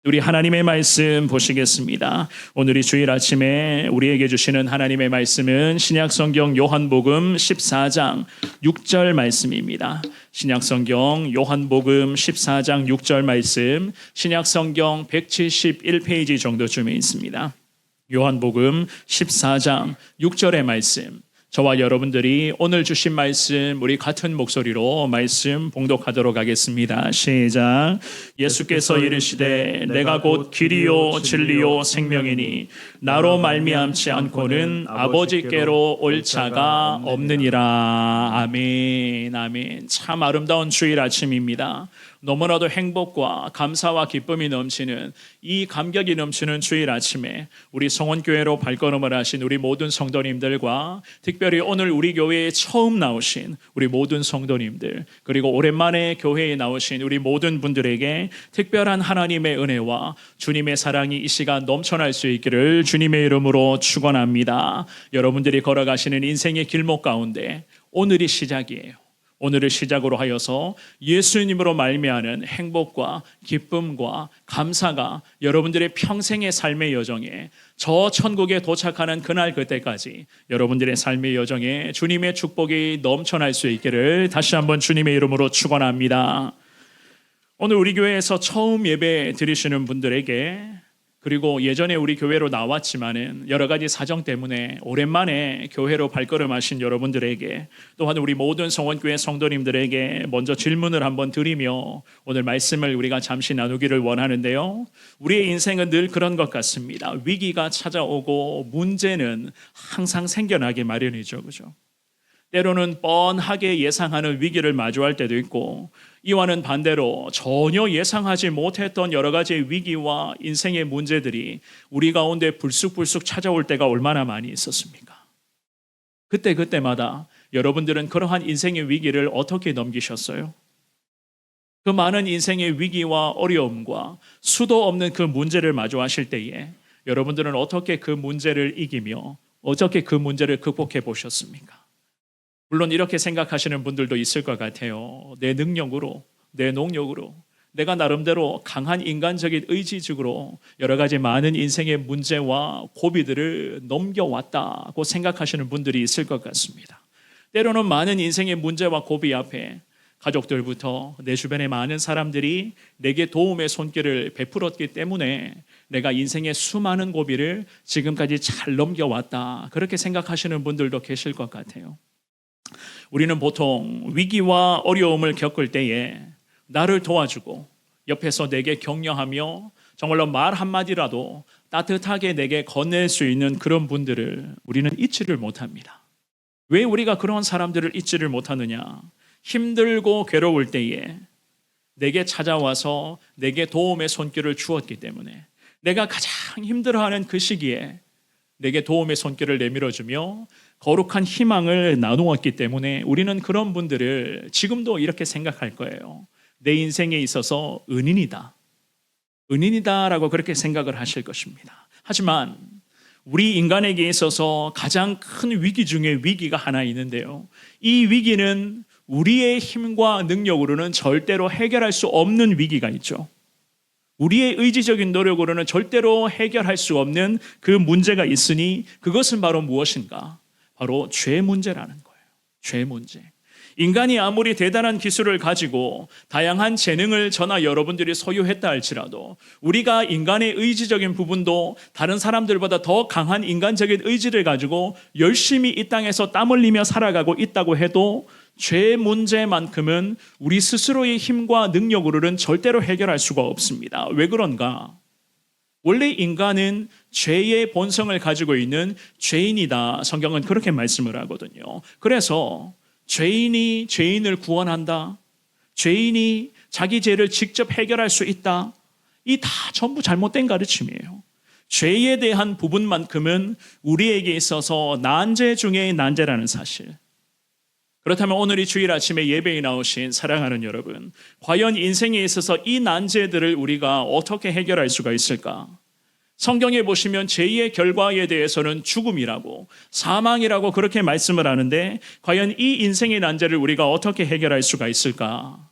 우리 하나님의 말씀 보시겠습니다. 오늘이 주일 아침에 우리에게 주시는 하나님의 말씀은 신약성경 요한복음 14장 6절 말씀입니다. 신약성경 요한복음 14장 6절 말씀, 신약성경 171페이지 정도쯤에 있습니다. 요한복음 14장 6절의 말씀, 저와 여러분들이 오늘 주신 말씀 우리 같은 목소리로 말씀 봉독하도록 하겠습니다. 시작. 예수께서 이르시되 내가 곧 길이요 진리요 생명이니 나로 말미암지 않고는 아버지께로 올 자가 없느니라. 아멘. 아멘. 참 아름다운 주일 아침입니다. 너무나도 행복과 감사와 기쁨이 넘치는 이 감격이 넘치는 주일 아침에 우리 성원교회로 발걸음을 하신 우리 모든 성도님들과 특별히 오늘 우리 교회에 처음 나오신 우리 모든 성도님들, 그리고 오랜만에 교회에 나오신 우리 모든 분들에게 특별한 하나님의 은혜와 주님의 사랑이 이 시간 넘쳐날 수 있기를 주님의 이름으로 축원합니다. 여러분들이 걸어가시는 인생의 길목 가운데 오늘이 시작이에요. 오늘을 시작으로 하여서 예수님으로 말미암는 행복과 기쁨과 감사가 여러분들의 평생의 삶의 여정에, 저 천국에 도착하는 그날 그때까지 여러분들의 삶의 여정에 주님의 축복이 넘쳐날 수 있기를 다시 한번 주님의 이름으로 축원합니다. 오늘 우리 교회에서 처음 예배 드리시는 분들에게, 그리고 예전에 우리 교회로 나왔지만은 여러 가지 사정 때문에 오랜만에 교회로 발걸음하신 여러분들에게, 또한 우리 모든 성원교회 성도님들에게 먼저 질문을 한번 드리며 오늘 말씀을 우리가 잠시 나누기를 원하는데요. 우리의 인생은 늘 그런 것 같습니다. 위기가 찾아오고 문제는 항상 생겨나기 마련이죠. 그죠? 때로는 뻔하게 예상하는 위기를 마주할 때도 있고, 이와는 반대로 전혀 예상하지 못했던 여러 가지의 위기와 인생의 문제들이 우리 가운데 불쑥불쑥 찾아올 때가 얼마나 많이 있었습니까? 그때마다 여러분들은 그러한 인생의 위기를 어떻게 넘기셨어요? 그 많은 인생의 위기와 어려움과 수도 없는 그 문제를 마주하실 때에 여러분들은 어떻게 그 문제를 이기며 어떻게 그 문제를 극복해 보셨습니까? 물론 이렇게 생각하시는 분들도 있을 것 같아요. 내 능력으로, 내 농력으로, 내가 나름대로 강한 인간적인 의지적으로 여러 가지 많은 인생의 문제와 고비들을 넘겨왔다고 생각하시는 분들이 있을 것 같습니다. 때로는 많은 인생의 문제와 고비 앞에 가족들부터 내 주변의 많은 사람들이 내게 도움의 손길을 베풀었기 때문에 내가 인생의 수많은 고비를 지금까지 잘 넘겨왔다, 그렇게 생각하시는 분들도 계실 것 같아요. 우리는 보통 위기와 어려움을 겪을 때에 나를 도와주고 옆에서 내게 격려하며 정말로 말 한마디라도 따뜻하게 내게 건넬 수 있는 그런 분들을 우리는 잊지를 못합니다. 왜 우리가 그런 사람들을 잊지를 못하느냐? 힘들고 괴로울 때에 내게 찾아와서 내게 도움의 손길을 주었기 때문에, 내가 가장 힘들어하는 그 시기에 내게 도움의 손길을 내밀어주며 거룩한 희망을 나누었기 때문에 우리는 그런 분들을 지금도 이렇게 생각할 거예요. 내 인생에 있어서 은인이다. 은인이다라고 그렇게 생각을 하실 것입니다. 하지만 우리 인간에게 있어서 가장 큰 위기 중에 위기가 하나 있는데요. 이 위기는 우리의 힘과 능력으로는 절대로 해결할 수 없는 위기가 있죠. 우리의 의지적인 노력으로는 절대로 해결할 수 없는 그 문제가 있으니 그것은 바로 무엇인가? 바로 죄 문제라는 거예요. 죄 문제. 인간이 아무리 대단한 기술을 가지고 다양한 재능을 저나 여러분들이 소유했다 할지라도 우리가 인간의 의지적인 부분도 다른 사람들보다 더 강한 인간적인 의지를 가지고 열심히 이 땅에서 땀 흘리며 살아가고 있다고 해도 죄 문제만큼은 우리 스스로의 힘과 능력으로는 절대로 해결할 수가 없습니다. 왜 그런가? 원래 인간은 죄의 본성을 가지고 있는 죄인이다. 성경은 그렇게 말씀을 하거든요. 그래서 죄인이 죄인을 구원한다, 죄인이 자기 죄를 직접 해결할 수 있다, 이 다 전부 잘못된 가르침이에요. 죄에 대한 부분만큼은 우리에게 있어서 난제 중에 난제라는 사실. 그렇다면 오늘 이 주일 아침에 예배에 나오신 사랑하는 여러분, 과연 인생에 있어서 이 난제들을 우리가 어떻게 해결할 수가 있을까? 성경에 보시면 죄의 결과에 대해서는 죽음이라고, 사망이라고 그렇게 말씀을 하는데 과연 이 인생의 난제를 우리가 어떻게 해결할 수가 있을까?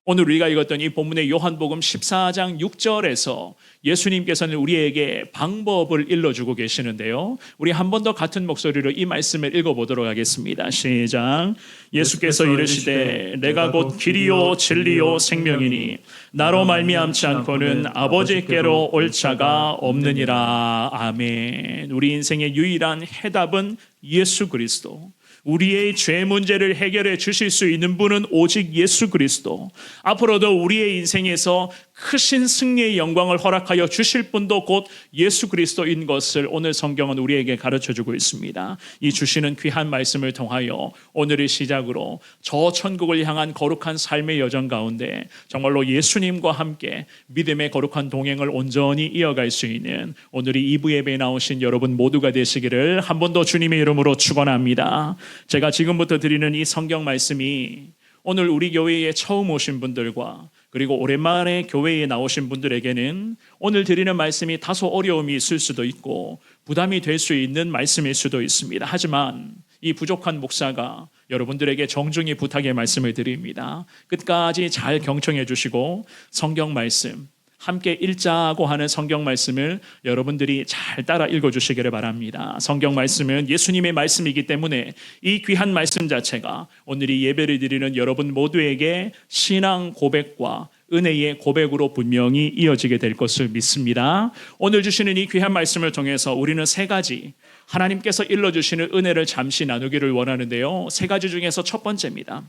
오늘 우리가 읽었던 이 본문의 요한복음 14장 6절에서 예수님께서는 우리에게 방법을 일러주고 계시는데요. 우리 한 번 더 같은 목소리로 이 말씀을 읽어보도록 하겠습니다. 시작. 예수께서 이르시되 내가 곧 길이요 진리요 생명이니 나로 말미암지 않고는 아버지께로 올 자가 없느니라. 아멘. 우리 인생의 유일한 해답은 예수 그리스도. 우리의 죄 문제를 해결해 주실 수 있는 분은 오직 예수 그리스도. 앞으로도 우리의 인생에서 크신 승리의 영광을 허락하여 주실 분도 곧 예수 그리스도인 것을 오늘 성경은 우리에게 가르쳐주고 있습니다. 이 주시는 귀한 말씀을 통하여 오늘의 시작으로 저 천국을 향한 거룩한 삶의 여정 가운데 정말로 예수님과 함께 믿음의 거룩한 동행을 온전히 이어갈 수 있는 오늘의 2부 예배에 나오신 여러분 모두가 되시기를 한 번 더 주님의 이름으로 축원합니다. 제가 지금부터 드리는 이 성경 말씀이 오늘 우리 교회에 처음 오신 분들과 그리고 오랜만에 교회에 나오신 분들에게는 오늘 드리는 말씀이 다소 어려움이 있을 수도 있고 부담이 될 수 있는 말씀일 수도 있습니다. 하지만 이 부족한 목사가 여러분들에게 정중히 부탁의 말씀을 드립니다. 끝까지 잘 경청해 주시고 성경 말씀 함께 읽자고 하는 성경 말씀을 여러분들이 잘 따라 읽어주시기를 바랍니다. 성경 말씀은 예수님의 말씀이기 때문에 이 귀한 말씀 자체가 오늘 이 예배를 드리는 여러분 모두에게 신앙 고백과 은혜의 고백으로 분명히 이어지게 될 것을 믿습니다. 오늘 주시는 이 귀한 말씀을 통해서 우리는 세 가지 하나님께서 일러주시는 은혜를 잠시 나누기를 원하는데요. 세 가지 중에서 첫 번째입니다.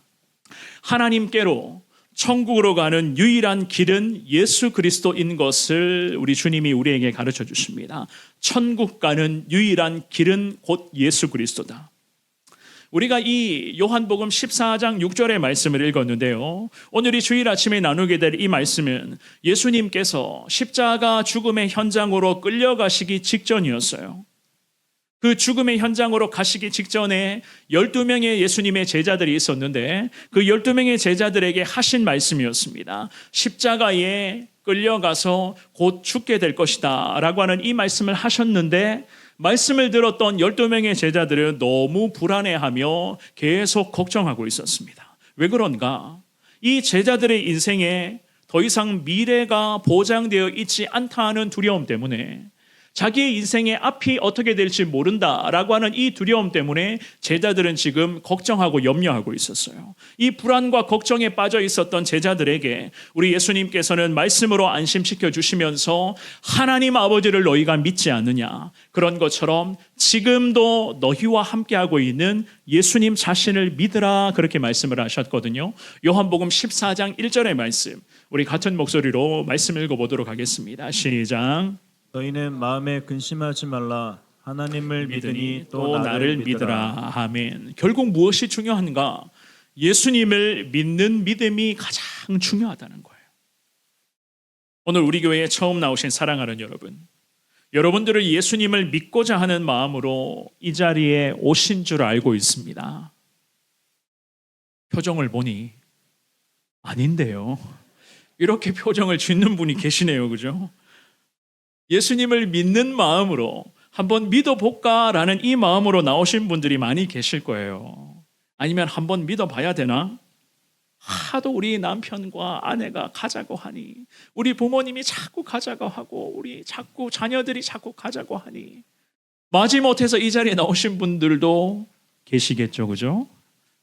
하나님께로 천국으로 가는 유일한 길은 예수 그리스도인 것을 우리 주님이 우리에게 가르쳐 주십니다. 천국 가는 유일한 길은 곧 예수 그리스도다. 우리가 이 요한복음 14장 6절의 말씀을 읽었는데요. 오늘 이 주일 아침에 나누게 될 이 말씀은 예수님께서 십자가 죽음의 현장으로 끌려가시기 직전이었어요. 그 죽음의 현장으로 가시기 직전에 12명의 예수님의 제자들이 있었는데 그 12명의 제자들에게 하신 말씀이었습니다. 십자가에 끌려가서 곧 죽게 될 것이다 라고 하는 이 말씀을 하셨는데 말씀을 들었던 12명의 제자들은 너무 불안해하며 계속 걱정하고 있었습니다. 왜 그런가? 이 제자들의 인생에 더 이상 미래가 보장되어 있지 않다는 두려움 때문에 자기의 인생의 앞이 어떻게 될지 모른다라고 하는 이 두려움 때문에 제자들은 지금 걱정하고 염려하고 있었어요. 이 불안과 걱정에 빠져 있었던 제자들에게 우리 예수님께서는 말씀으로 안심시켜 주시면서 하나님 아버지를 너희가 믿지 않느냐, 그런 것처럼 지금도 너희와 함께하고 있는 예수님 자신을 믿으라, 그렇게 말씀을 하셨거든요. 요한복음 14장 1절의 말씀, 우리 같은 목소리로 말씀 읽어보도록 하겠습니다. 시작. 너희는 마음에 근심하지 말라. 하나님을 믿으니 또 나를 믿으라. 아멘. 결국 무엇이 중요한가? 예수님을 믿는 믿음이 가장 중요하다는 거예요. 오늘 우리 교회에 처음 나오신 사랑하는 여러분, 여러분들을 예수님을 믿고자 하는 마음으로 이 자리에 오신 줄 알고 있습니다. 표정을 보니 아닌데요. 이렇게 표정을 짓는 분이 계시네요. 그죠? 예수님을 믿는 마음으로 한번 믿어볼까라는 이 마음으로 나오신 분들이 많이 계실 거예요. 아니면 한번 믿어봐야 되나? 하도 우리 남편과 아내가 가자고 하니, 우리 부모님이 자꾸 가자고 하고, 우리 자꾸 자녀들이 자꾸 가자고 하니 마지못해서 이 자리에 나오신 분들도 계시겠죠. 그죠?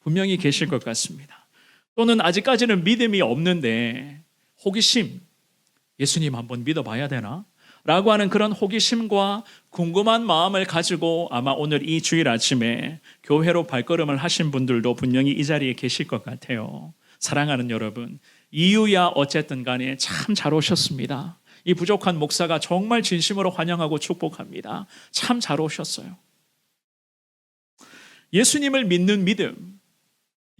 분명히 계실 것 같습니다. 또는 아직까지는 믿음이 없는데 호기심, 예수님 한번 믿어봐야 되나? 라고 하는 그런 호기심과 궁금한 마음을 가지고 아마 오늘 이 주일 아침에 교회로 발걸음을 하신 분들도 분명히 이 자리에 계실 것 같아요. 사랑하는 여러분, 이유야 어쨌든 간에 참 잘 오셨습니다. 이 부족한 목사가 정말 진심으로 환영하고 축복합니다. 참 잘 오셨어요. 예수님을 믿는 믿음,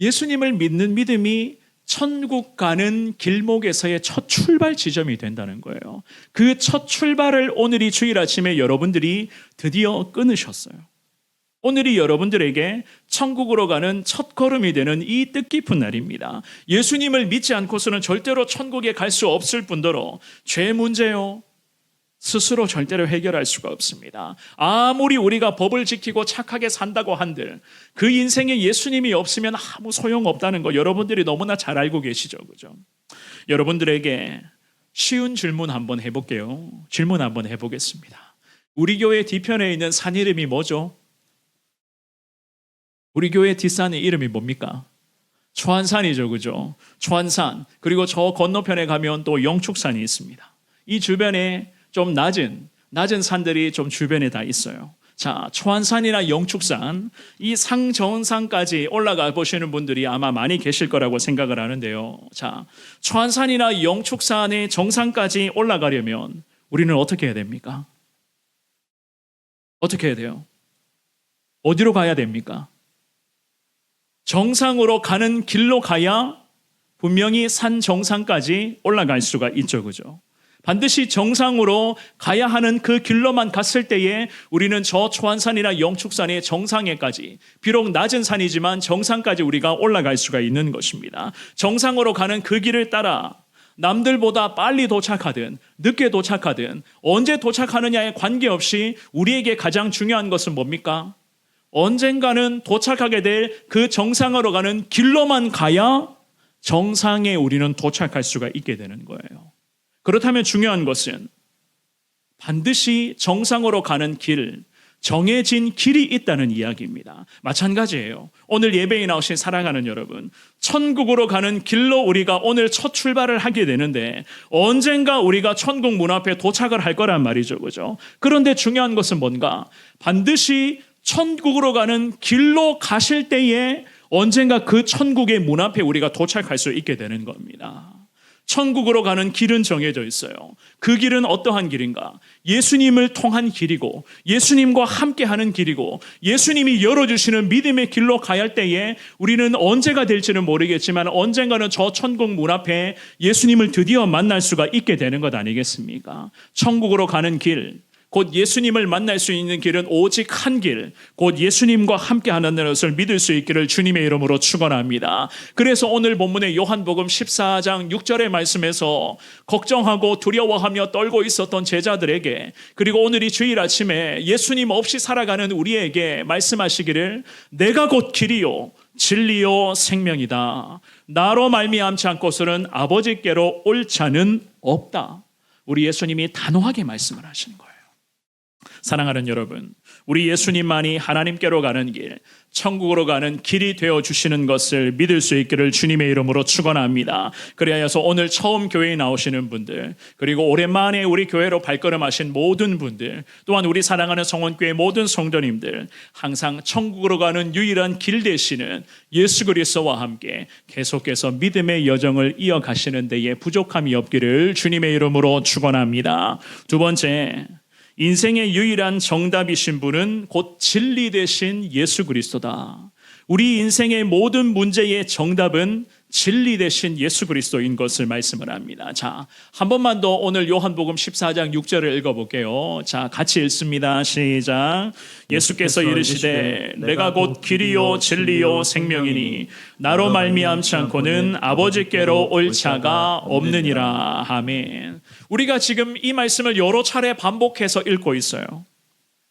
예수님을 믿는 믿음이 천국 가는 길목에서의 첫 출발 지점이 된다는 거예요. 그 첫 출발을 오늘 이 주일 아침에 여러분들이 드디어 끊으셨어요. 오늘이 여러분들에게 천국으로 가는 첫 걸음이 되는 이 뜻깊은 날입니다. 예수님을 믿지 않고서는 절대로 천국에 갈 수 없을 뿐더러 죄 문제요, 스스로 절대로 해결할 수가 없습니다. 아무리 우리가 법을 지키고 착하게 산다고 한들 그 인생에 예수님이 없으면 아무 소용없다는 거 여러분들이 너무나 잘 알고 계시죠. 그죠? 여러분들에게 쉬운 질문 한번 해볼게요. 질문 한번 해보겠습니다. 우리 교회 뒤편에 있는 산 이름이 뭐죠? 우리 교회 뒷산의 이름이 뭡니까? 초안산이죠, 그죠? 초안산. 그리고 저 건너편에 가면 또 영축산이 있습니다. 이 주변에 좀 낮은 산들이 좀 주변에 다 있어요. 자, 초안산이나 영축산, 이 상정산까지 올라가 보시는 분들이 아마 많이 계실 거라고 생각을 하는데요. 자, 초안산이나 영축산의 정상까지 올라가려면 우리는 어떻게 해야 됩니까? 어떻게 해야 돼요? 어디로 가야 됩니까? 정상으로 가는 길로 가야 분명히 산 정상까지 올라갈 수가 있죠, 그죠? 반드시 정상으로 가야 하는 그 길로만 갔을 때에 우리는 저 초안산이나 영축산의 정상에까지, 비록 낮은 산이지만 정상까지 우리가 올라갈 수가 있는 것입니다. 정상으로 가는 그 길을 따라 남들보다 빨리 도착하든 늦게 도착하든 언제 도착하느냐에 관계없이 우리에게 가장 중요한 것은 뭡니까? 언젠가는 도착하게 될 그 정상으로 가는 길로만 가야 정상에 우리는 도착할 수가 있게 되는 거예요. 그렇다면 중요한 것은 반드시 정상으로 가는 길, 정해진 길이 있다는 이야기입니다. 마찬가지예요. 오늘 예배에 나오신 사랑하는 여러분, 천국으로 가는 길로 우리가 오늘 첫 출발을 하게 되는데 언젠가 우리가 천국 문 앞에 도착을 할 거란 말이죠, 그죠? 그런데 중요한 것은 뭔가? 반드시 천국으로 가는 길로 가실 때에 언젠가 그 천국의 문 앞에 우리가 도착할 수 있게 되는 겁니다. 천국으로 가는 길은 정해져 있어요. 그 길은 어떠한 길인가? 예수님을 통한 길이고 예수님과 함께하는 길이고 예수님이 열어주시는 믿음의 길로 가야 할 때에 우리는 언제가 될지는 모르겠지만 언젠가는 저 천국 문 앞에 예수님을 드디어 만날 수가 있게 되는 것 아니겠습니까? 천국으로 가는 길, 곧 예수님을 만날 수 있는 길은 오직 한 길, 곧 예수님과 함께하는 것을 믿을 수 있기를 주님의 이름으로 축원합니다. 그래서 오늘 본문의 요한복음 14장 6절의 말씀에서 걱정하고 두려워하며 떨고 있었던 제자들에게, 그리고 오늘 이 주일 아침에 예수님 없이 살아가는 우리에게 말씀하시기를 내가 곧 길이요 진리요 생명이다. 나로 말미암지 않고서는 아버지께로 올 자는 없다. 우리 예수님이 단호하게 말씀을 하시는 거예요. 사랑하는 여러분, 우리 예수님만이 하나님께로 가는 길, 천국으로 가는 길이 되어주시는 것을 믿을 수 있기를 주님의 이름으로 축원합니다. 그리하여서 오늘 처음 교회에 나오시는 분들, 그리고 오랜만에 우리 교회로 발걸음하신 모든 분들, 또한 우리 사랑하는 성원교회 모든 성도님들, 항상 천국으로 가는 유일한 길 되시는 예수 그리스도와 함께 계속해서 믿음의 여정을 이어가시는 데에 부족함이 없기를 주님의 이름으로 축원합니다. 두 번째, 인생의 유일한 정답이신 분은 곧 진리 되신 예수 그리스도다. 우리 인생의 모든 문제의 정답은 진리 되신 예수 그리스도인 것을 말씀을 합니다. 자, 한 번만 더 오늘 요한복음 14장 6절을 읽어볼게요. 자, 같이 읽습니다. 시작. 예수께서 이르시되 내가 곧 길이요 진리요 생명이니 나로 말미암지 않고는 아버지께로 올 자가 없느니라. 아멘. 우리가 지금 이 말씀을 여러 차례 반복해서 읽고 있어요.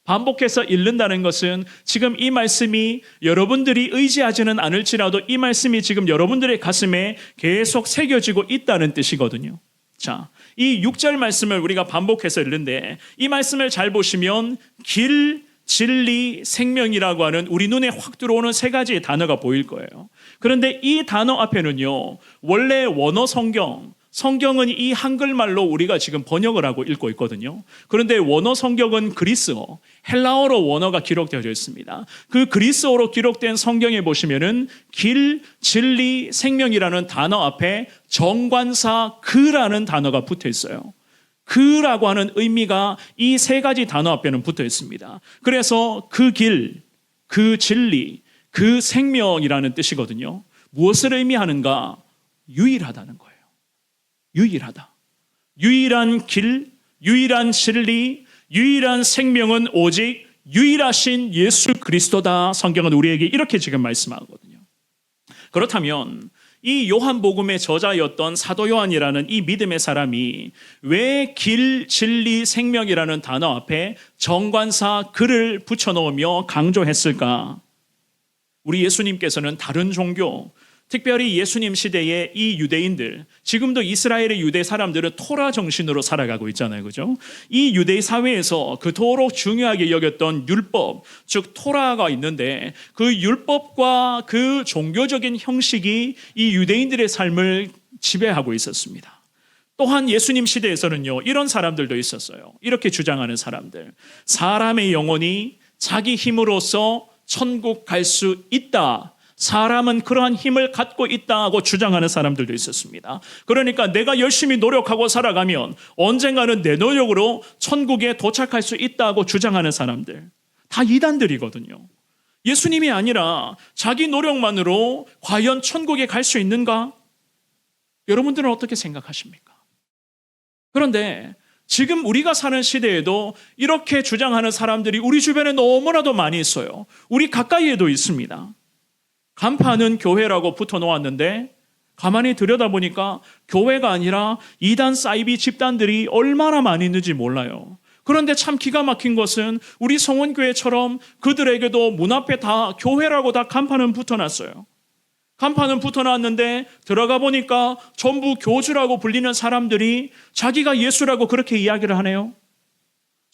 반복해서 읽는다는 것은 지금 이 말씀이 여러분들이 의지하지는 않을지라도 이 말씀이 지금 여러분들의 가슴에 계속 새겨지고 있다는 뜻이거든요. 자, 이 6절 말씀을 우리가 반복해서 읽는데 이 말씀을 잘 보시면 길, 진리, 생명이라고 하는 우리 눈에 확 들어오는 세 가지의 단어가 보일 거예요. 그런데 이 단어 앞에는요, 원래 원어 성경은 이 한글말로 우리가 지금 번역을 하고 읽고 있거든요. 그런데 원어 성경은 그리스어, 헬라어로 원어가 기록되어 있습니다. 그 그리스어로 기록된 성경에 보시면은 길, 진리, 생명이라는 단어 앞에 정관사 그라는 단어가 붙어 있어요. 그라고 하는 의미가 이 세 가지 단어 앞에는 붙어 있습니다. 그래서 그 길, 그 진리, 그 생명이라는 뜻이거든요. 무엇을 의미하는가? 유일하다는 거예요. 유일하다. 유일한 길, 유일한 진리, 유일한 생명은 오직 유일하신 예수 그리스도다. 성경은 우리에게 이렇게 지금 말씀하거든요. 그렇다면 이 요한복음의 저자였던 사도 요한이라는 이 믿음의 사람이 왜 길, 진리, 생명이라는 단어 앞에 정관사 그를 붙여놓으며 강조했을까? 우리 예수님께서는 다른 종교, 특별히 예수님 시대의 이 유대인들, 지금도 이스라엘의 유대 사람들은 토라 정신으로 살아가고 있잖아요. 그죠? 이 유대 사회에서 그토록 중요하게 여겼던 율법, 즉 토라가 있는데 그 율법과 그 종교적인 형식이 이 유대인들의 삶을 지배하고 있었습니다. 또한 예수님 시대에서는요, 이런 사람들도 있었어요. 이렇게 주장하는 사람들. 사람의 영혼이 자기 힘으로써 천국 갈 수 있다. 사람은 그러한 힘을 갖고 있다고 주장하는 사람들도 있었습니다. 그러니까 내가 열심히 노력하고 살아가면 언젠가는 내 노력으로 천국에 도착할 수 있다고 주장하는 사람들. 다 이단들이거든요. 예수님이 아니라 자기 노력만으로 과연 천국에 갈 수 있는가? 여러분들은 어떻게 생각하십니까? 그런데 지금 우리가 사는 시대에도 이렇게 주장하는 사람들이 우리 주변에 너무나도 많이 있어요. 우리 가까이에도 있습니다. 간판은 교회라고 붙어 놓았는데 가만히 들여다보니까 교회가 아니라 이단 사이비 집단들이 얼마나 많이 있는지 몰라요. 그런데 참 기가 막힌 것은 우리 성원교회처럼 그들에게도 문 앞에 다 교회라고 다 간판은 붙어놨어요. 간판은 붙어놨는데 들어가 보니까 전부 교주라고 불리는 사람들이 자기가 예수라고 그렇게 이야기를 하네요.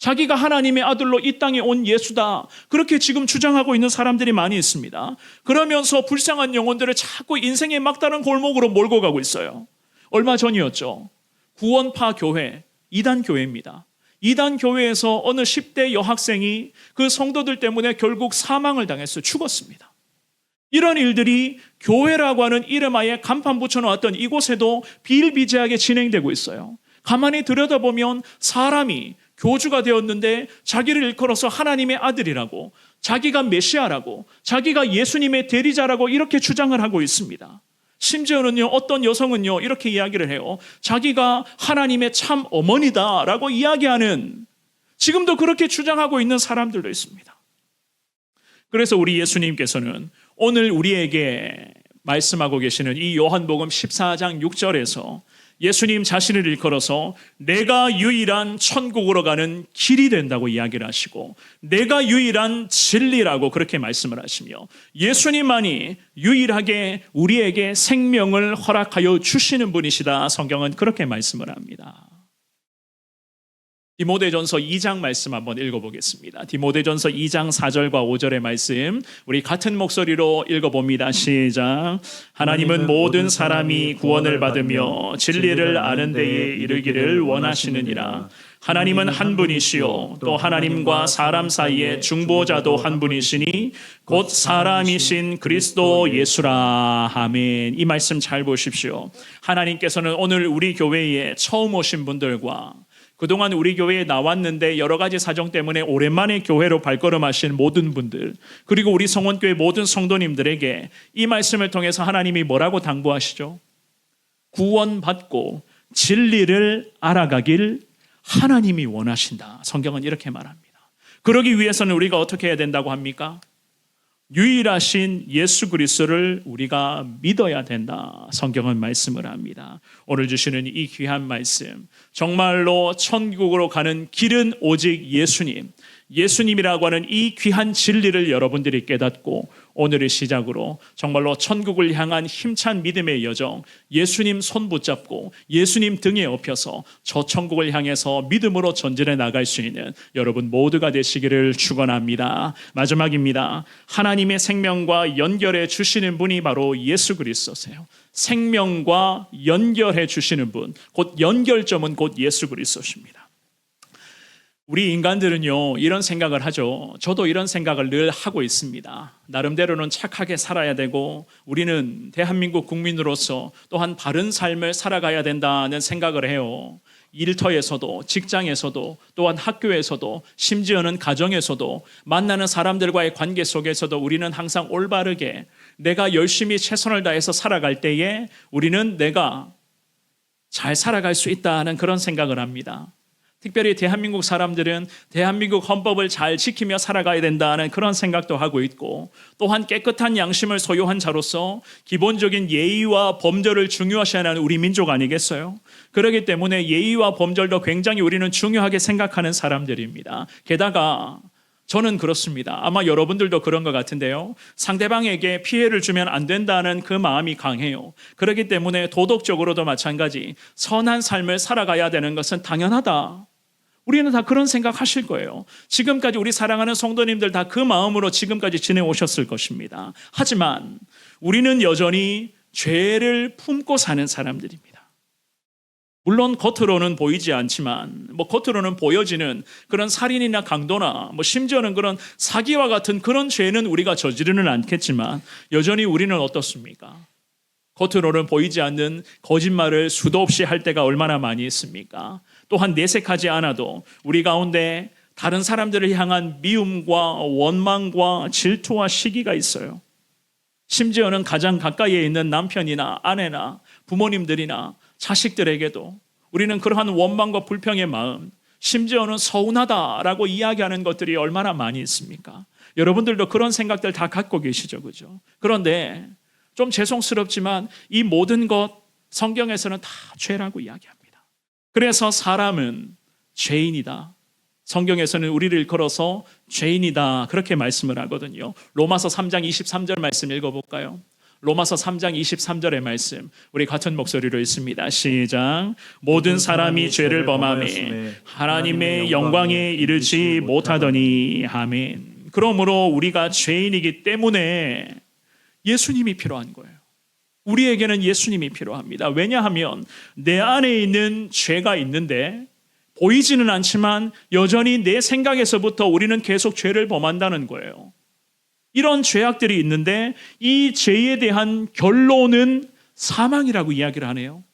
자기가 하나님의 아들로 이 땅에 온 예수다. 그렇게 지금 주장하고 있는 사람들이 많이 있습니다. 그러면서 불쌍한 영혼들을 자꾸 인생의 막다른 골목으로 몰고 가고 있어요. 얼마 전이었죠. 구원파 교회, 이단 교회입니다. 이단 교회에서 어느 10대 여학생이 그 성도들 때문에 결국 사망을 당했어요. 죽었습니다. 이런 일들이 교회라고 하는 이름하에 간판 붙여놓았던 이곳에도 비일비재하게 진행되고 있어요. 가만히 들여다보면 사람이 교주가 되었는데 자기를 일컬어서 하나님의 아들이라고, 자기가 메시아라고, 자기가 예수님의 대리자라고 이렇게 주장을 하고 있습니다. 심지어는요, 어떤 여성은요 이렇게 이야기를 해요. 자기가 하나님의 참 어머니다라고 이야기하는, 지금도 그렇게 주장하고 있는 사람들도 있습니다. 그래서 우리 예수님께서는 오늘 우리에게 말씀하고 계시는 이 요한복음 14장 6절에서 예수님 자신을 일컬어서 내가 유일한 천국으로 가는 길이 된다고 이야기를 하시고 내가 유일한 진리라고 그렇게 말씀을 하시며 예수님만이 유일하게 우리에게 생명을 허락하여 주시는 분이시다. 성경은 그렇게 말씀을 합니다. 디모데전서 2장 말씀 한번 읽어보겠습니다. 디모데전서 2장 4절과 5절의 말씀 우리 같은 목소리로 읽어봅니다. 시작. 하나님은 모든 사람이 구원을 받으며 진리를 아는 데에 이르기를 원하시느니라. 하나님은 한 분이시요 또 하나님과 사람 사이에 중보자도 한 분이시니 곧 사람이신 그리스도 예수라. 아멘. 이 말씀 잘 보십시오. 하나님께서는 오늘 우리 교회에 처음 오신 분들과 그동안 우리 교회에 나왔는데 여러 가지 사정 때문에 오랜만에 교회로 발걸음하신 모든 분들, 그리고 우리 성원교회 모든 성도님들에게 이 말씀을 통해서 하나님이 뭐라고 당부하시죠? 구원받고 진리를 알아가길 하나님이 원하신다. 성경은 이렇게 말합니다. 그러기 위해서는 우리가 어떻게 해야 된다고 합니까? 유일하신 예수 그리스도를 우리가 믿어야 된다. 성경은 말씀을 합니다. 오늘 주시는 이 귀한 말씀, 정말로 천국으로 가는 길은 오직 예수님, 예수님이라고 하는 이 귀한 진리를 여러분들이 깨닫고 오늘의 시작으로 정말로 천국을 향한 힘찬 믿음의 여정, 예수님 손 붙잡고 예수님 등에 업혀서 저 천국을 향해서 믿음으로 전진해 나갈 수 있는 여러분 모두가 되시기를 축원합니다. 마지막입니다. 하나님의 생명과 연결해 주시는 분이 바로 예수 그리스도세요. 생명과 연결해 주시는 분, 곧 연결점은 곧 예수 그리스도십니다. 우리 인간들은요 이런 생각을 하죠. 저도 이런 생각을 늘 하고 있습니다. 나름대로는 착하게 살아야 되고 우리는 대한민국 국민으로서 또한 바른 삶을 살아가야 된다는 생각을 해요. 일터에서도 직장에서도 또한 학교에서도 심지어는 가정에서도 만나는 사람들과의 관계 속에서도 우리는 항상 올바르게 내가 열심히 최선을 다해서 살아갈 때에 우리는 내가 잘 살아갈 수 있다는 그런 생각을 합니다. 특별히 대한민국 사람들은 대한민국 헌법을 잘 지키며 살아가야 된다는 그런 생각도 하고 있고 또한 깨끗한 양심을 소유한 자로서 기본적인 예의와 범절을 중요시하는 우리 민족 아니겠어요? 그렇기 때문에 예의와 범절도 굉장히 우리는 중요하게 생각하는 사람들입니다. 게다가 저는 그렇습니다. 아마 여러분들도 그런 것 같은데요. 상대방에게 피해를 주면 안 된다는 그 마음이 강해요. 그렇기 때문에 도덕적으로도 마찬가지 선한 삶을 살아가야 되는 것은 당연하다. 우리는 다 그런 생각하실 거예요. 지금까지 우리 사랑하는 성도님들 다 그 마음으로 지금까지 지내오셨을 것입니다. 하지만 우리는 여전히 죄를 품고 사는 사람들입니다. 물론 겉으로는 보이지 않지만 겉으로는 보여지는 그런 살인이나 강도나 심지어는 그런 사기와 같은 그런 죄는 우리가 저지르는 않겠지만 여전히 우리는 어떻습니까? 겉으로는 보이지 않는 거짓말을 수도 없이 할 때가 얼마나 많이 있습니까? 또한 내색하지 않아도 우리 가운데 다른 사람들을 향한 미움과 원망과 질투와 시기가 있어요. 심지어는 가장 가까이에 있는 남편이나 아내나 부모님들이나 자식들에게도 우리는 그러한 원망과 불평의 마음, 심지어는 서운하다라고 이야기하는 것들이 얼마나 많이 있습니까? 여러분들도 그런 생각들 다 갖고 계시죠, 그죠? 그런데 좀 죄송스럽지만 이 모든 것 성경에서는 다 죄라고 이야기합니다. 그래서 사람은 죄인이다. 성경에서는 우리를 일컬어서 죄인이다 그렇게 말씀을 하거든요. 로마서 3장 23절 말씀 읽어볼까요? 로마서 3장 23절의 말씀 우리 같은 목소리로 읽습니다. 시작. 모든 사람이 죄를 범하매 하나님의 영광에 이르지 못하더니 아멘. 그러므로 우리가 죄인이기 때문에 예수님이 필요한 거예요. 우리에게는 예수님이 필요합니다. 왜냐하면 내 안에 있는 죄가 있는데 보이지는 않지만 여전히 내 생각에서부터 우리는 계속 죄를 범한다는 거예요. 이런 죄악들이 있는데 이 죄에 대한 결론은 사망이라고 이야기를 하네요.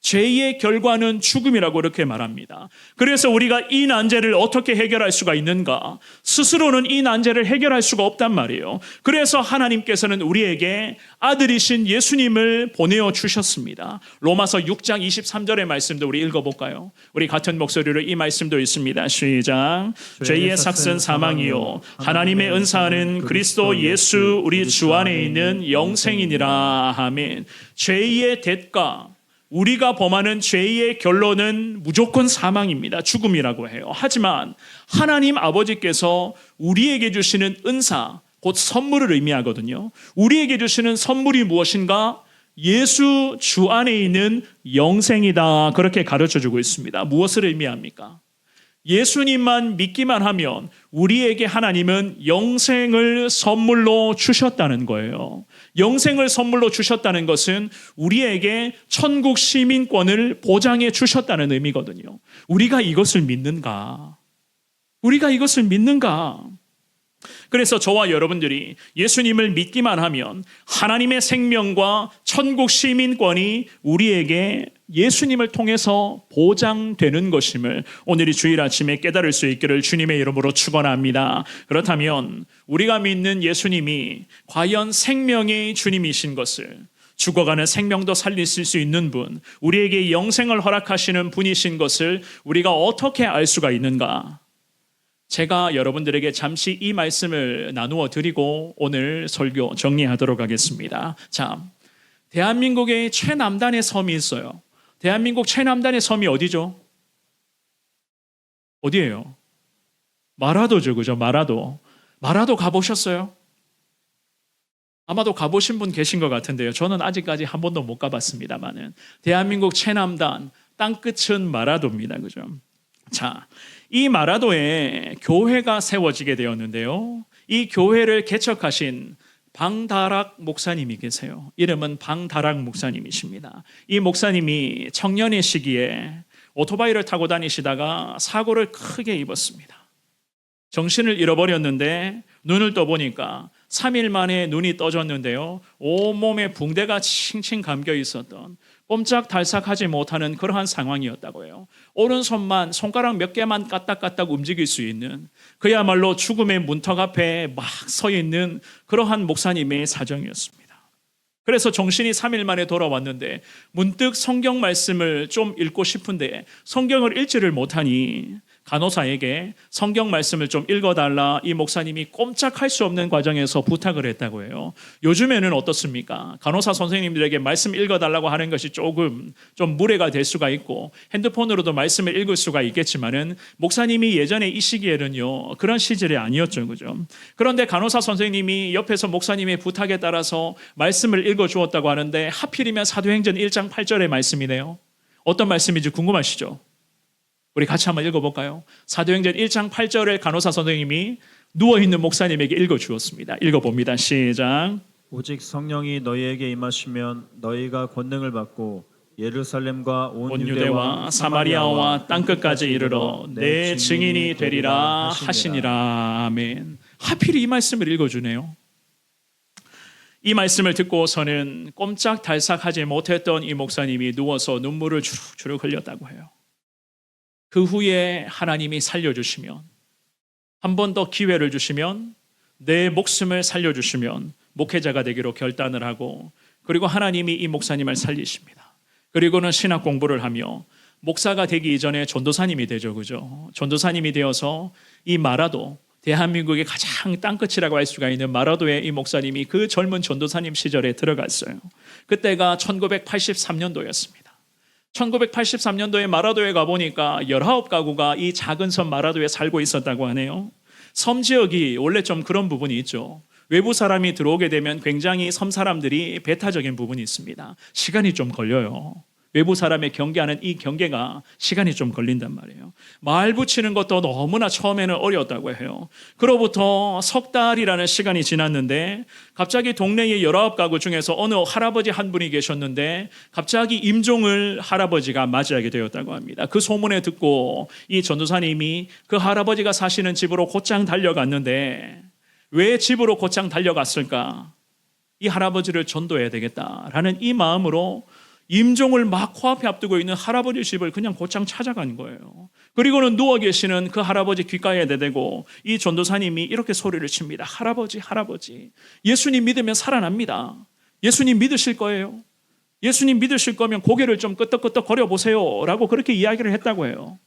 죄의 결과는 죽음이라고 이렇게 말합니다. 그래서 우리가 이 난제를 어떻게 해결할 수가 있는가? 스스로는 이 난제를 해결할 수가 없단 말이에요. 그래서 하나님께서는 우리에게 아들이신 예수님을 보내어 주셨습니다. 로마서 6장 23절의 말씀도 우리 읽어볼까요? 우리 같은 목소리로 이 말씀도 있습니다. 시작. 죄의 삭은 사망이요 하나님의 은사는 그리스도 예수 우리 주 안에 있는 영생이니라. 아멘. 죄의 대가, 우리가 범하는 죄의 결론은 무조건 사망입니다. 죽음이라고 해요. 하지만 하나님 아버지께서 우리에게 주시는 은사, 곧 선물을 의미하거든요. 우리에게 주시는 선물이 무엇인가? 예수 주 안에 있는 영생이다. 그렇게 가르쳐주고 있습니다. 무엇을 의미합니까? 예수님만 믿기만 하면 우리에게 하나님은 영생을 선물로 주셨다는 거예요. 영생을 선물로 주셨다는 것은 우리에게 천국 시민권을 보장해 주셨다는 의미거든요. 우리가 이것을 믿는가? 우리가 이것을 믿는가? 그래서 저와 여러분들이 예수님을 믿기만 하면 하나님의 생명과 천국 시민권이 우리에게 예수님을 통해서 보장되는 것임을 오늘 이 주일 아침에 깨달을 수 있기를 주님의 이름으로 축원합니다. 그렇다면 우리가 믿는 예수님이 과연 생명의 주님이신 것을, 죽어가는 생명도 살리실 수 있는 분, 우리에게 영생을 허락하시는 분이신 것을 우리가 어떻게 알 수가 있는가? 제가 여러분들에게 잠시 이 말씀을 나누어 드리고 오늘 설교 정리하도록 하겠습니다. 자, 대한민국의 최남단의 섬이 있어요. 대한민국 최남단의 섬이 어디죠? 어디예요? 마라도죠, 그죠? 마라도. 마라도 가보셨어요? 아마도 가보신 분 계신 것 같은데요. 저는 아직까지 한 번도 못 가봤습니다만은 대한민국 최남단 땅끝은 마라도입니다, 그죠? 자, 이 마라도에 교회가 세워지게 되었는데요. 이 교회를 개척하신 방다락 목사님이 계세요. 이름은 방다락 목사님이십니다. 이 목사님이 청년의 시기에 오토바이를 타고 다니시다가 사고를 크게 입었습니다. 정신을 잃어버렸는데 눈을 떠보니까 3일 만에 눈이 떠졌는데요. 온몸에 붕대가 칭칭 감겨 있었던 꼼짝달싹하지 못하는 그러한 상황이었다고 해요. 오른손만 손가락 몇 개만 까딱까딱 움직일 수 있는 그야말로 죽음의 문턱 앞에 막 서 있는 그러한 목사님의 사정이었습니다. 그래서 정신이 3일 만에 돌아왔는데 문득 성경 말씀을 좀 읽고 싶은데 성경을 읽지를 못하니 간호사에게 성경 말씀을 좀 읽어달라 이 목사님이 꼼짝할 수 없는 과정에서 부탁을 했다고 해요. 요즘에는 어떻습니까? 간호사 선생님들에게 말씀 읽어달라고 하는 것이 조금 좀 무례가 될 수가 있고 핸드폰으로도 말씀을 읽을 수가 있겠지만은 목사님이 예전에 이 시기에는요 그런 시절이 아니었죠, 그죠? 그런데 간호사 선생님이 옆에서 목사님의 부탁에 따라서 말씀을 읽어주었다고 하는데 하필이면 사도행전 1장 8절의 말씀이네요. 어떤 말씀인지 궁금하시죠? 우리 같이 한번 읽어볼까요? 사도행전 1장 8절을 간호사 선생님이 누워있는 목사님에게 읽어주었습니다. 읽어봅니다. 시작. 오직 성령이 너희에게 임하시면 너희가 권능을 받고 예루살렘과 온 유대와 사마리아와 땅끝까지 이르러 내 증인이 되리라 하시니라. 아멘. 하필 이 말씀을 읽어주네요. 이 말씀을 듣고서는 꼼짝달싹하지 못했던 이 목사님이 누워서 눈물을 주룩주룩 흘렸다고 해요. 그 후에 하나님이 살려주시면, 한 번 더 기회를 주시면, 내 목숨을 살려주시면 목회자가 되기로 결단을 하고, 그리고 하나님이 이 목사님을 살리십니다. 그리고는 신학 공부를 하며 목사가 되기 이전에 전도사님이 되죠, 그죠? 전도사님이 되어서 이 마라도, 대한민국의 가장 땅끝이라고 할 수가 있는 마라도에 이 목사님이 그 젊은 전도사님 시절에 들어갔어요. 그때가 1983년도였습니다. 1983년도에 마라도에 가보니까 19가구가 이 작은 섬 마라도에 살고 있었다고 하네요. 섬 지역이 원래 좀 그런 부분이 있죠. 외부 사람이 들어오게 되면 굉장히 섬 사람들이 배타적인 부분이 있습니다. 시간이 좀 걸려요. 외부 사람의 경계하는 이 경계가 시간이 좀 걸린단 말이에요. 말 붙이는 것도 너무나 처음에는 어려웠다고 해요. 그로부터 석 달이라는 시간이 지났는데 갑자기 동네의 19가구 중에서 어느 할아버지 한 분이 계셨는데 갑자기 임종을 할아버지가 맞이하게 되었다고 합니다. 그 소문에 듣고 이 전도사님이 그 할아버지가 사시는 집으로 곧장 달려갔는데 왜 집으로 곧장 달려갔을까? 이 할아버지를 전도해야 되겠다라는 이 마음으로 임종을 막 코앞에 앞두고 있는 할아버지 집을 그냥 곧장 찾아간 거예요. 그리고는 누워 계시는 그 할아버지 귓가에 대대고 이 전도사님이 이렇게 소리를 칩니다. 할아버지, 할아버지, 예수님 믿으면 살아납니다. 예수님 믿으실 거예요. 예수님 믿으실 거면 고개를 좀 끄덕끄덕 거려보세요 라고 그렇게 이야기를 했다고 해요.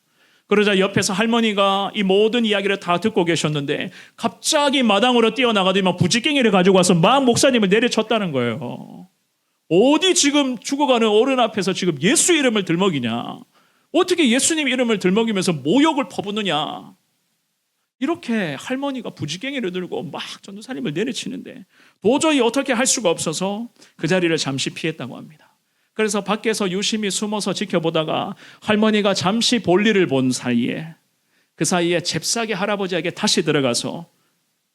그러자 옆에서 할머니가 이 모든 이야기를 다 듣고 계셨는데 갑자기 마당으로 뛰어나가더니 부지깽이를 가지고 와서 막 목사님을 내려쳤다는 거예요. 어디 지금 죽어가는 어른 앞에서 지금 예수 이름을 들먹이냐? 어떻게 예수님 이름을 들먹이면서 모욕을 퍼붓느냐? 이렇게 할머니가 부지깽이를 들고 막 전도사님을 내려치는데 도저히 어떻게 할 수가 없어서 그 자리를 잠시 피했다고 합니다. 그래서 밖에서 유심히 숨어서 지켜보다가 할머니가 잠시 볼일을 본 사이에 그 사이에 잽싸게 할아버지에게 다시 들어가서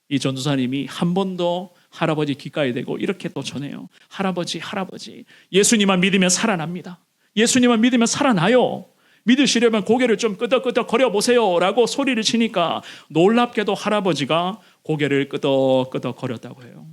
이 전도사님이 한 번 더 할아버지 귓가에 대고 이렇게 또 전해요. 할아버지, 할아버지, 예수님만 믿으면 살아납니다. 예수님만 믿으면 살아나요. 믿으시려면 고개를 좀 끄덕끄덕 거려보세요 라고 소리를 치니까 놀랍게도 할아버지가 고개를 끄덕끄덕 거렸다고 해요.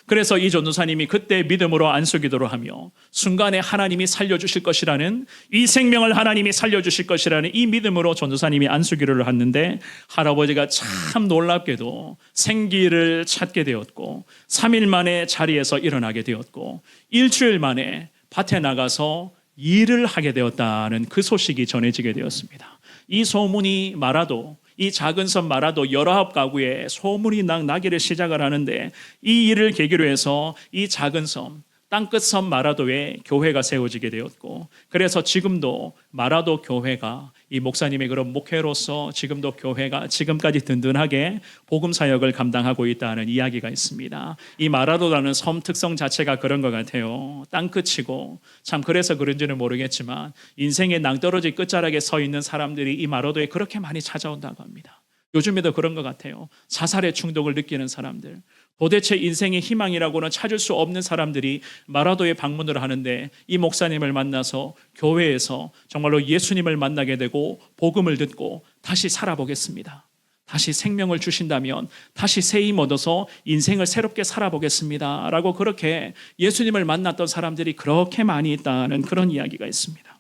그래서 이 전도사님이 그때 믿음으로 안수기도를 하며 순간에 하나님이 살려주실 것이라는, 이 생명을 하나님이 살려주실 것이라는 이 믿음으로 전도사님이 안수기도를 했는데 할아버지가 참 놀랍게도 생기를 찾게 되었고 3일 만에 자리에서 일어나게 되었고 일주일 만에 밭에 나가서 일을 하게 되었다는 그 소식이 전해지게 되었습니다. 이 소문이 마라도, 이 작은 섬 마라도 19가구에 소문이 나기를 시작을 하는데 이 일을 계기로 해서 이 작은 섬, 땅끝 섬 마라도에 교회가 세워지게 되었고 그래서 지금도 마라도 교회가 이 목사님의 그런 목회로서 지금도 교회가 지금까지 든든하게 복음 사역을 감당하고 있다는 이야기가 있습니다. 이 마라도라는 섬 특성 자체가 그런 것 같아요. 땅끝이고 참 그래서 그런지는 모르겠지만 인생의 낭떠러지 끝자락에 서 있는 사람들이 이 마라도에 그렇게 많이 찾아온다고 합니다. 요즘에도 그런 것 같아요. 자살의 충동을 느끼는 사람들, 도대체 인생의 희망이라고는 찾을 수 없는 사람들이 마라도에 방문을 하는데 이 목사님을 만나서 교회에서 정말로 예수님을 만나게 되고 복음을 듣고 다시 살아보겠습니다. 다시 생명을 주신다면 다시 새 힘 얻어서 인생을 새롭게 살아보겠습니다 라고 그렇게 예수님을 만났던 사람들이 그렇게 많이 있다는 그런 이야기가 있습니다.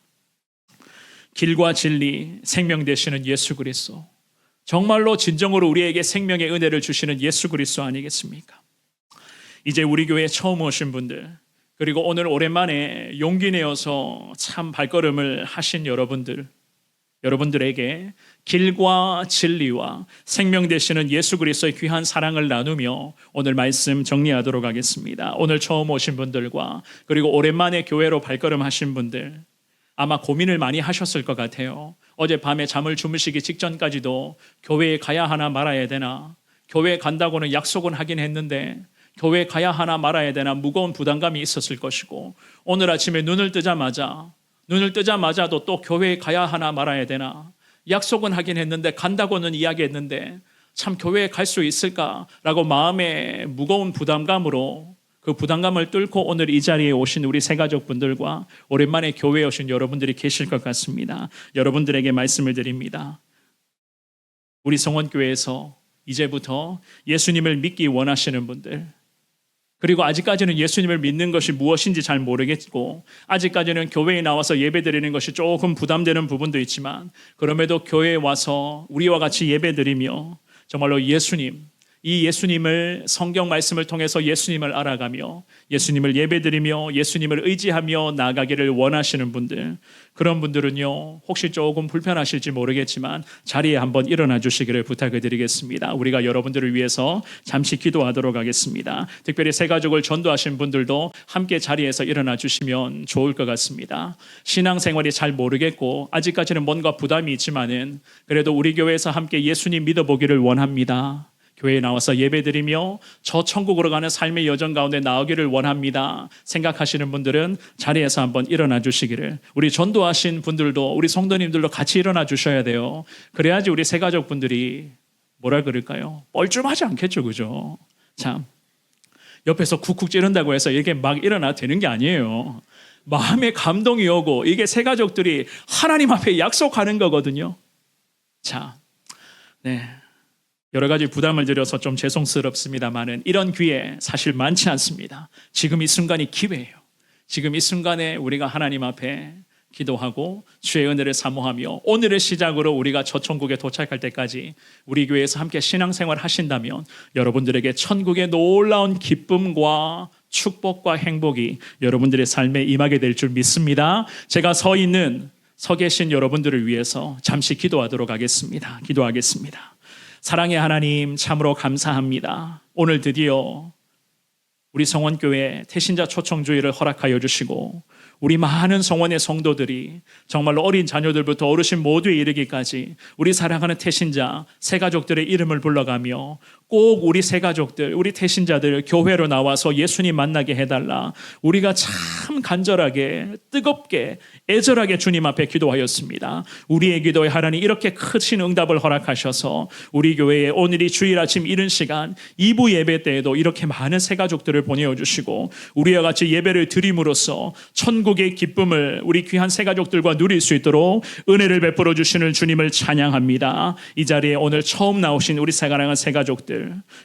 길과 진리, 생명 되시는 예수 그리스도, 정말로 진정으로 우리에게 생명의 은혜를 주시는 예수 그리스도 아니겠습니까? 이제 우리 교회에 처음 오신 분들, 그리고 오늘 오랜만에 용기 내어서 참 발걸음을 하신 여러분들 여러분들에게 길과 진리와 생명 되시는 예수 그리스도의 귀한 사랑을 나누며 오늘 말씀 정리하도록 하겠습니다. 오늘 처음 오신 분들과 그리고 오랜만에 교회로 발걸음하신 분들 아마 고민을 많이 하셨을 것 같아요. 어젯밤에 잠을 주무시기 직전까지도 교회에 가야 하나 말아야 되나, 교회에 간다고는 약속은 하긴 했는데 교회에 가야 하나 말아야 되나 무거운 부담감이 있었을 것이고, 오늘 아침에 눈을 뜨자마자도 또 교회에 가야 하나 말아야 되나, 약속은 하긴 했는데 간다고는 이야기했는데 참 교회에 갈 수 있을까라고 마음에 무거운 부담감으로 그 부담감을 뚫고 오늘 이 자리에 오신 우리 새가족분들과 오랜만에 교회에 오신 여러분들이 계실 것 같습니다. 여러분들에게 말씀을 드립니다. 우리 성원교회에서 이제부터 예수님을 믿기 원하시는 분들, 그리고 아직까지는 예수님을 믿는 것이 무엇인지 잘 모르겠고 아직까지는 교회에 나와서 예배드리는 것이 조금 부담되는 부분도 있지만 그럼에도 교회에 와서 우리와 같이 예배드리며 정말로 이 예수님을 성경 말씀을 통해서 예수님을 알아가며 예수님을 예배드리며 예수님을 의지하며 나아가기를 원하시는 분들, 그런 분들은요 혹시 조금 불편하실지 모르겠지만 자리에 한번 일어나 주시기를 부탁을 드리겠습니다. 우리가 여러분들을 위해서 잠시 기도하도록 하겠습니다. 특별히 새가족을 전도하신 분들도 함께 자리에서 일어나 주시면 좋을 것 같습니다. 신앙생활이 잘 모르겠고 아직까지는 뭔가 부담이 있지만은 그래도 우리 교회에서 함께 예수님 믿어보기를 원합니다. 교회에 나와서 예배드리며 저 천국으로 가는 삶의 여정 가운데 나오기를 원합니다 생각하시는 분들은 자리에서 한번 일어나 주시기를, 우리 전도하신 분들도 우리 성도님들도 같이 일어나 주셔야 돼요. 그래야지 우리 새가족분들이 뭐라 그럴까요? 뻘쭘하지 않겠죠, 그죠? 참 옆에서 쿡쿡 찌른다고 해서 이렇게 막 일어나 되는 게 아니에요. 마음에 감동이 오고 이게 새가족들이 하나님 앞에 약속하는 거거든요. 자, 네. 여러 가지 부담을 드려서 좀 죄송스럽습니다만은 이런 기회 사실 많지 않습니다. 지금 이 순간이 기회예요. 지금 이 순간에 우리가 하나님 앞에 기도하고 주의 은혜를 사모하며 오늘의 시작으로 우리가 저 천국에 도착할 때까지 우리 교회에서 함께 신앙생활 하신다면 여러분들에게 천국의 놀라운 기쁨과 축복과 행복이 여러분들의 삶에 임하게 될 줄 믿습니다. 제가 서 계신 여러분들을 위해서 잠시 기도하도록 하겠습니다. 기도하겠습니다. 사랑의 하나님, 참으로 감사합니다. 오늘 드디어 우리 성원교회 태신자 초청주의를 허락하여 주시고 우리 많은 성원의 성도들이 정말로 어린 자녀들부터 어르신 모두에 이르기까지 우리 사랑하는 태신자 새가족들의 이름을 불러가며 꼭 우리 새가족들, 우리 태신자들 교회로 나와서 예수님 만나게 해달라. 우리가 참 간절하게 뜨겁게 애절하게 주님 앞에 기도하였습니다. 우리의 기도에 하나님 이렇게 크신 응답을 허락하셔서 우리 교회에 오늘이 주일 아침 이른 시간 2부 예배 때에도 이렇게 많은 새가족들을 보내주시고 우리와 같이 예배를 드림으로써 천국의 기쁨을 우리 귀한 새가족들과 누릴 수 있도록 은혜를 베풀어 주시는 주님을 찬양합니다. 이 자리에 오늘 처음 나오신 우리 사랑하는 새가족들,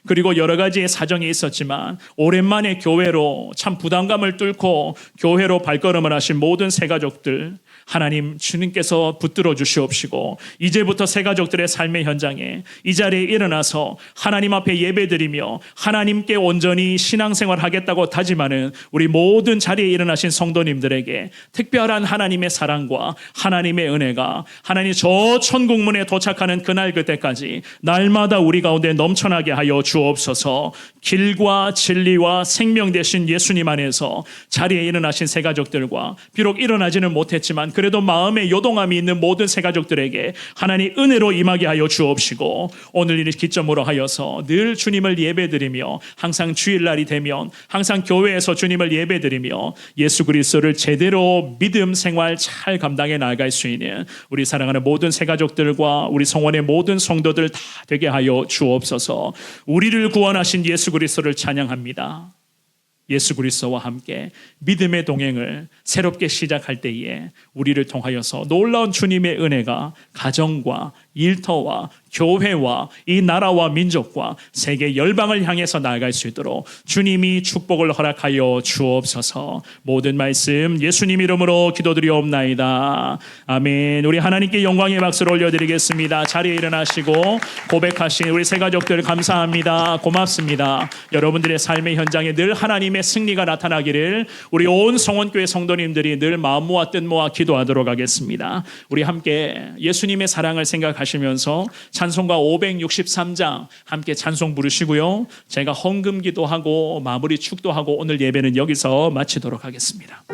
그리고 여러 가지의 사정이 있었지만 오랜만에 교회로 참 부담감을 뚫고 교회로 발걸음을 하신 모든 새가족들, 하나님 주님께서 붙들어 주시옵시고 이제부터 새가족들의 삶의 현장에 이 자리에 일어나서 하나님 앞에 예배드리며 하나님께 온전히 신앙생활 하겠다고 다짐하는 우리 모든 자리에 일어나신 성도님들에게 특별한 하나님의 사랑과 하나님의 은혜가 하나님 저 천국문에 도착하는 그날 그때까지 날마다 우리 가운데 넘쳐나게 하여 주옵소서. 길과 진리와 생명 되신 예수님 안에서 자리에 일어나신 새가족들과 비록 일어나지는 못했지만 그래도 마음에 요동함이 있는 모든 새가족들에게 하나님 은혜로 임하게 하여 주옵시고 오늘 이 기점으로 하여서 늘 주님을 예배드리며 항상 주일날이 되면 항상 교회에서 주님을 예배드리며 예수 그리스도를 제대로 믿음 생활 잘 감당해 나아갈 수 있는 우리 사랑하는 모든 새가족들과 우리 성원의 모든 성도들 다 되게 하여 주옵소서. 우리를 구원하신 예수 그리스도를 찬양합니다. 예수 그리스도와 함께 믿음의 동행을 새롭게 시작할 때에 우리를 통하여서 놀라운 주님의 은혜가 가정과 일터와 교회와 이 나라와 민족과 세계 열방을 향해서 나아갈 수 있도록 주님이 축복을 허락하여 주옵소서. 모든 말씀 예수님 이름으로 기도드리옵나이다. 아멘. 우리 하나님께 영광의 박수를 올려드리겠습니다. 자리에 일어나시고 고백하신 우리 세 가족들 감사합니다. 고맙습니다. 여러분들의 삶의 현장에 늘 하나님의 승리가 나타나기를 우리 온 성원교회 성도님들이 늘 마음 모아 뜻 모아 기도하도록 하겠습니다. 우리 함께 예수님의 사랑을 생각하시면서 찬송가 563장 함께 찬송 부르시고요. 제가 헌금 기도하고 마무리 축도하고 오늘 예배는 여기서 마치도록 하겠습니다.